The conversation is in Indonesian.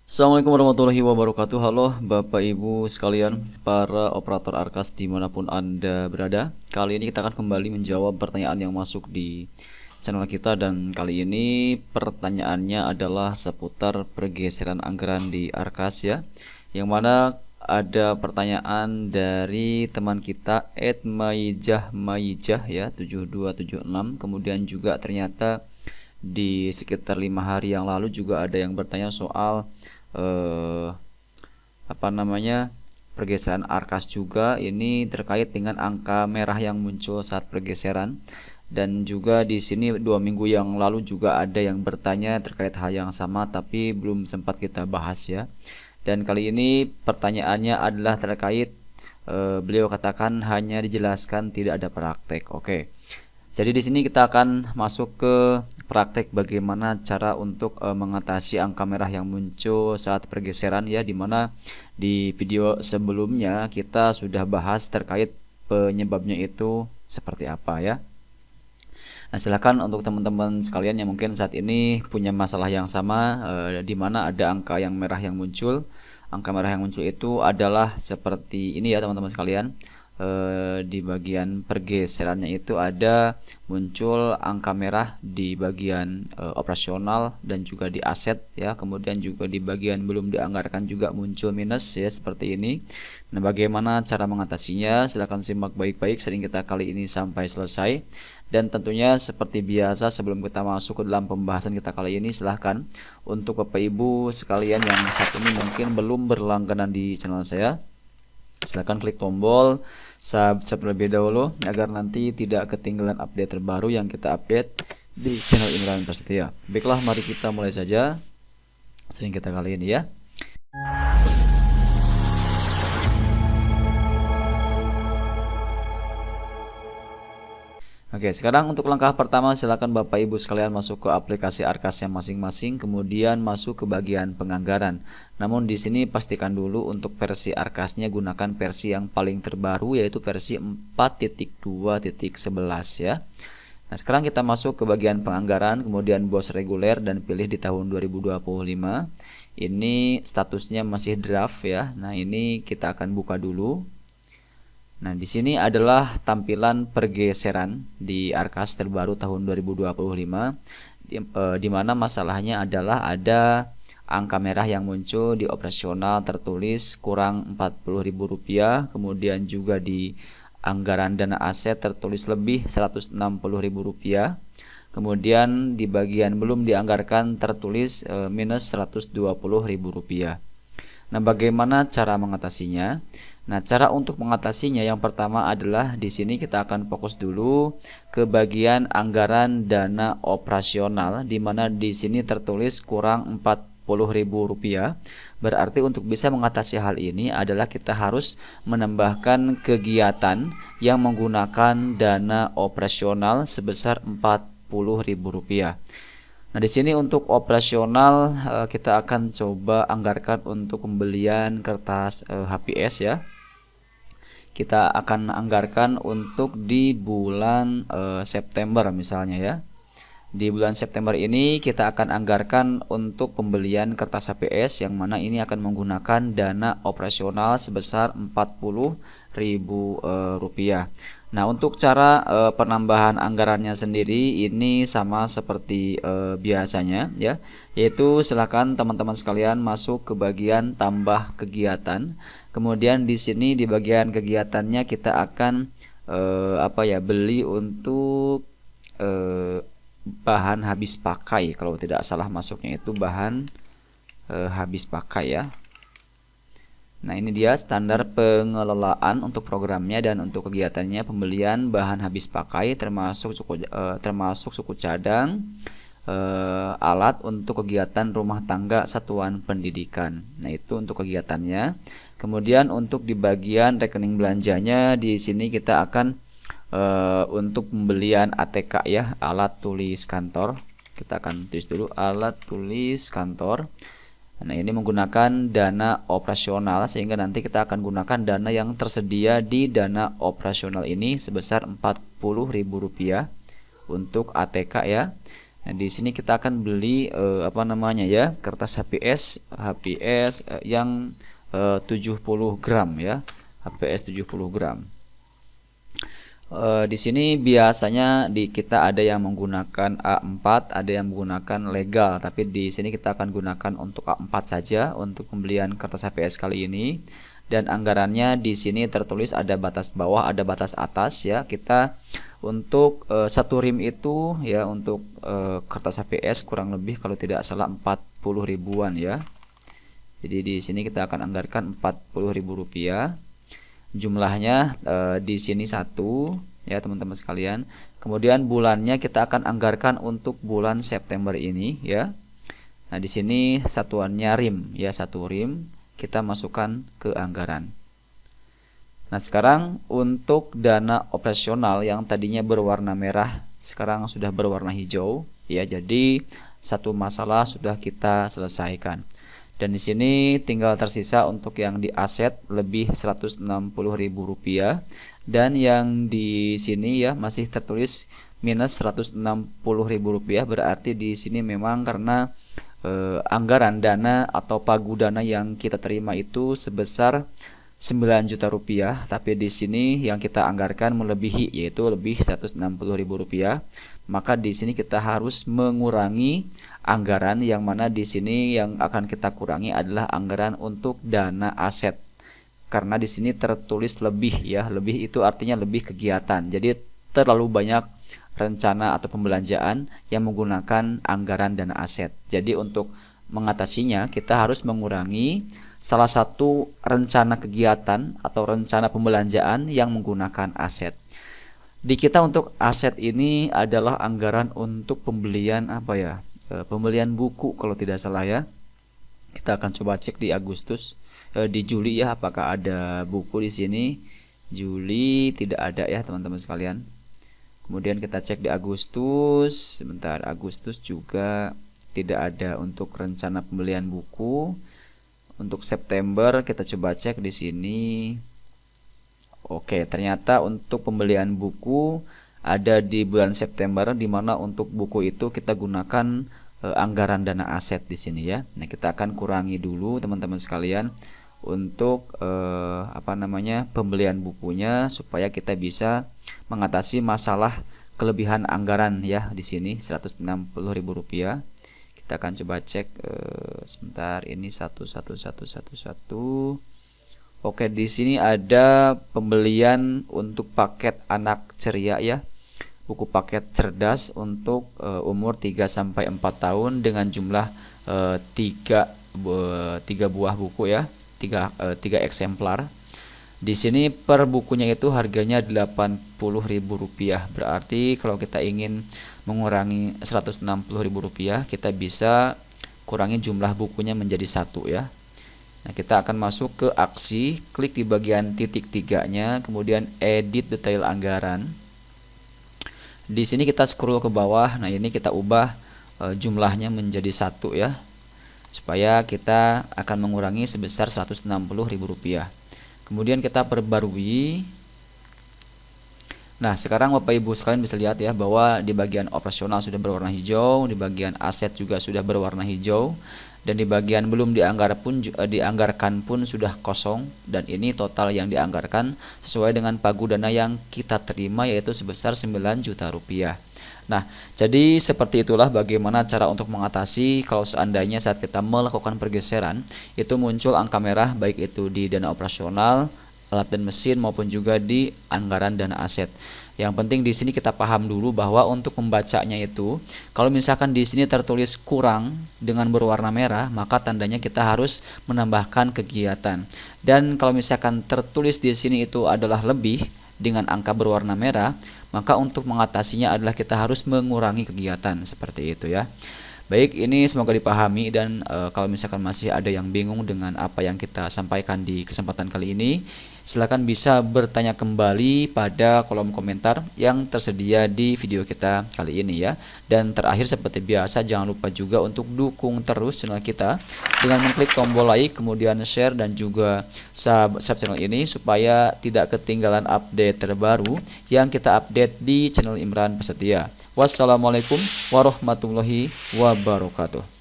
Assalamualaikum warahmatullahi wabarakatuh. Halo Bapak Ibu sekalian, para operator Arkas dimanapun Anda berada. Kali ini kita akan kembali menjawab pertanyaan yang masuk di channel kita. Dan kali ini pertanyaannya adalah seputar pergeseran anggaran di Arkas ya. Yang mana ada pertanyaan dari teman kita @mayijah ya 7276. Kemudian juga ternyata di sekitar 5 hari yang lalu juga ada yang bertanya soal eh, pergeseran Arkas juga. Ini terkait dengan angka merah yang muncul saat pergeseran. Dan juga di sini 2 minggu yang lalu juga ada yang bertanya terkait hal yang sama, tapi belum sempat kita bahas ya. Dan kali ini pertanyaannya adalah terkait beliau katakan hanya dijelaskan, tidak ada praktek. Oke. Jadi di sini kita akan masuk ke praktek bagaimana cara untuk mengatasi angka merah yang muncul saat pergeseran ya, dimana di video sebelumnya kita sudah bahas terkait penyebabnya itu seperti apa ya. Nah, silakan untuk teman-teman sekalian yang mungkin saat ini punya masalah yang sama, di mana ada angka yang merah yang muncul. Angka merah yang muncul itu adalah seperti ini ya teman-teman sekalian. Di bagian pergeserannya itu ada muncul angka merah di bagian operasional dan juga di aset ya. Kemudian juga di bagian belum dianggarkan juga muncul minus ya, seperti ini. Nah, bagaimana cara mengatasinya? Silahkan simak baik-baik sering kita kali ini sampai selesai. Dan tentunya seperti biasa, sebelum kita masuk ke dalam pembahasan kita kali ini, silahkan untuk Bapak Ibu sekalian yang saat ini mungkin belum berlangganan di channel saya, silahkan klik tombol subscribe terlebih dahulu agar nanti tidak ketinggalan update terbaru yang kita update di channel Imran Prasetya. Baiklah, mari kita mulai saja sering kita kali ini ya. Oke, sekarang untuk langkah pertama silakan Bapak Ibu sekalian masuk ke aplikasi Arkasnya masing-masing, kemudian masuk ke bagian penganggaran. Namun di sini pastikan dulu untuk versi Arkasnya gunakan versi yang paling terbaru, yaitu versi 4.2.11 ya. Nah, sekarang kita masuk ke bagian penganggaran, kemudian bos reguler dan pilih di tahun 2025. Ini statusnya masih draft ya. Nah, ini kita akan buka dulu. Nah, di sini adalah tampilan pergeseran di Arkas terbaru tahun 2025, di mana masalahnya adalah ada angka merah yang muncul di operasional tertulis kurang Rp40.000, kemudian juga di anggaran dana aset tertulis lebih Rp160.000, kemudian di bagian belum dianggarkan tertulis minus Rp120.000. Nah, bagaimana cara mengatasinya? Nah, cara untuk mengatasinya yang pertama adalah di sini kita akan fokus dulu ke bagian anggaran dana operasional, di mana di sini tertulis kurang Rp40.000. Berarti untuk bisa mengatasi hal ini adalah kita harus menambahkan kegiatan yang menggunakan dana operasional sebesar Rp40.000. Nah, di sini untuk operasional kita akan coba anggarkan untuk pembelian kertas HPS ya. Kita akan anggarkan untuk di bulan September misalnya ya. Di bulan September ini kita akan anggarkan untuk pembelian kertas HPS, yang mana ini akan menggunakan dana operasional sebesar Rp40.000. Nah, untuk cara penambahan anggarannya sendiri ini sama seperti biasanya ya, yaitu silakan teman-teman sekalian masuk ke bagian tambah kegiatan. Kemudian di sini di bagian kegiatannya kita akan beli untuk bahan habis pakai, kalau tidak salah masuknya itu bahan habis pakai ya. Nah, ini dia standar pengelolaan untuk programnya dan untuk kegiatannya pembelian bahan habis pakai termasuk suku cadang, alat untuk kegiatan rumah tangga satuan pendidikan. Nah, itu untuk kegiatannya. Kemudian untuk di bagian rekening belanjanya di sini kita akan untuk pembelian ATK ya, alat tulis kantor. Kita akan tulis dulu alat tulis kantor. Nah, ini menggunakan dana operasional, sehingga nanti kita akan gunakan dana yang tersedia di dana operasional ini sebesar Rp40.000 untuk ATK ya. Nah, di sini kita akan beli apa namanya ya, kertas HPS yang 70 gram ya, HPS 70 gram. Di sini biasanya kita ada yang menggunakan A4, ada yang menggunakan legal, tapi di sini kita akan gunakan untuk A4 saja untuk pembelian kertas HPS kali ini. Dan anggarannya di sini tertulis ada batas bawah, ada batas atas ya. Kita untuk satu rim itu ya, untuk kertas HPS kurang lebih kalau tidak salah 40 ribuan ya. Jadi di sini kita akan anggarkan 40 ribu rupiah. Jumlahnya di sini 1 ya teman-teman sekalian. Kemudian bulannya kita akan anggarkan untuk bulan September ini ya. Nah, di sini satuannya rim ya, 1 rim kita masukkan ke anggaran. Nah, sekarang untuk dana operasional yang tadinya berwarna merah sekarang sudah berwarna hijau ya. Jadi satu masalah sudah kita selesaikan. Dan di sini tinggal tersisa untuk yang di aset lebih Rp160.000 dan yang di sini ya masih tertulis minus Rp160.000, berarti di sini memang karena anggaran dana atau pagu dana yang kita terima itu sebesar Rp9 juta, tapi di sini yang kita anggarkan melebihi, yaitu lebih Rp160.000. Maka di sini kita harus mengurangi anggaran, yang mana di sini yang akan kita kurangi adalah anggaran untuk dana aset. Karena di sini tertulis lebih ya, lebih itu artinya lebih kegiatan. Jadi terlalu banyak rencana atau pembelanjaan yang menggunakan anggaran dana aset. Jadi untuk mengatasinya kita harus mengurangi salah satu rencana kegiatan atau rencana pembelanjaan yang menggunakan aset. Di kita untuk aset ini adalah anggaran untuk pembelian apa ya? Pembelian buku kalau tidak salah ya. Kita akan coba cek di Agustus, di Juli ya, apakah ada buku di sini. Juli tidak ada ya teman-teman sekalian. Kemudian kita cek di Agustus, sebentar, Agustus juga tidak ada untuk rencana pembelian buku. Untuk September kita coba cek di sini. Oke, ternyata untuk pembelian buku ada di bulan September, di mana untuk buku itu kita gunakan anggaran dana aset di sini ya. Nah, kita akan kurangi dulu teman-teman sekalian untuk apa namanya, pembelian bukunya supaya kita bisa mengatasi masalah kelebihan anggaran ya di sini Rp160.000. Kita akan coba cek sebentar, ini satu. Oke, di sini ada pembelian untuk paket anak ceria ya. Buku paket cerdas untuk umur 3 sampai 4 tahun dengan jumlah 3 buah buku ya. 3 eksemplar. Di sini per bukunya itu harganya Rp80.000. Berarti kalau kita ingin mengurangi Rp160.000, kita bisa kurangi jumlah bukunya menjadi 1 ya. Nah, kita akan masuk ke aksi, klik di bagian titik 3-nya, kemudian edit detail anggaran. Di sini kita scroll ke bawah. Nah, ini kita ubah jumlahnya menjadi 1 ya, supaya kita akan mengurangi sebesar Rp160.000. Kemudian kita perbarui. Nah, sekarang Bapak Ibu sekalian bisa lihat ya bahwa di bagian operasional sudah berwarna hijau, di bagian aset juga sudah berwarna hijau, dan di bagian belum dianggarkan pun sudah kosong. Dan ini total yang dianggarkan sesuai dengan pagu dana yang kita terima, yaitu sebesar Rp9 juta. Nah, jadi seperti itulah bagaimana cara untuk mengatasi kalau seandainya saat kita melakukan pergeseran itu muncul angka merah, baik itu di dana operasional, alat dan mesin, maupun juga di anggaran dana aset. Yang penting di sini kita paham dulu bahwa untuk membacanya itu, kalau misalkan di sini tertulis kurang dengan berwarna merah, maka tandanya kita harus menambahkan kegiatan. Dan kalau misalkan tertulis di sini itu adalah lebih dengan angka berwarna merah, maka untuk mengatasinya adalah kita harus mengurangi kegiatan, seperti itu ya. Baik, ini semoga dipahami, dan kalau misalkan masih ada yang bingung dengan apa yang kita sampaikan di kesempatan kali ini, Silahkan bisa bertanya kembali pada kolom komentar yang tersedia di video kita kali ini ya. Dan terakhir seperti biasa, jangan lupa juga untuk dukung terus channel kita dengan mengklik tombol like, kemudian share dan juga subscribe channel ini supaya tidak ketinggalan update terbaru yang kita update di channel Imran Prasetya. Wassalamualaikum warahmatullahi wabarakatuh.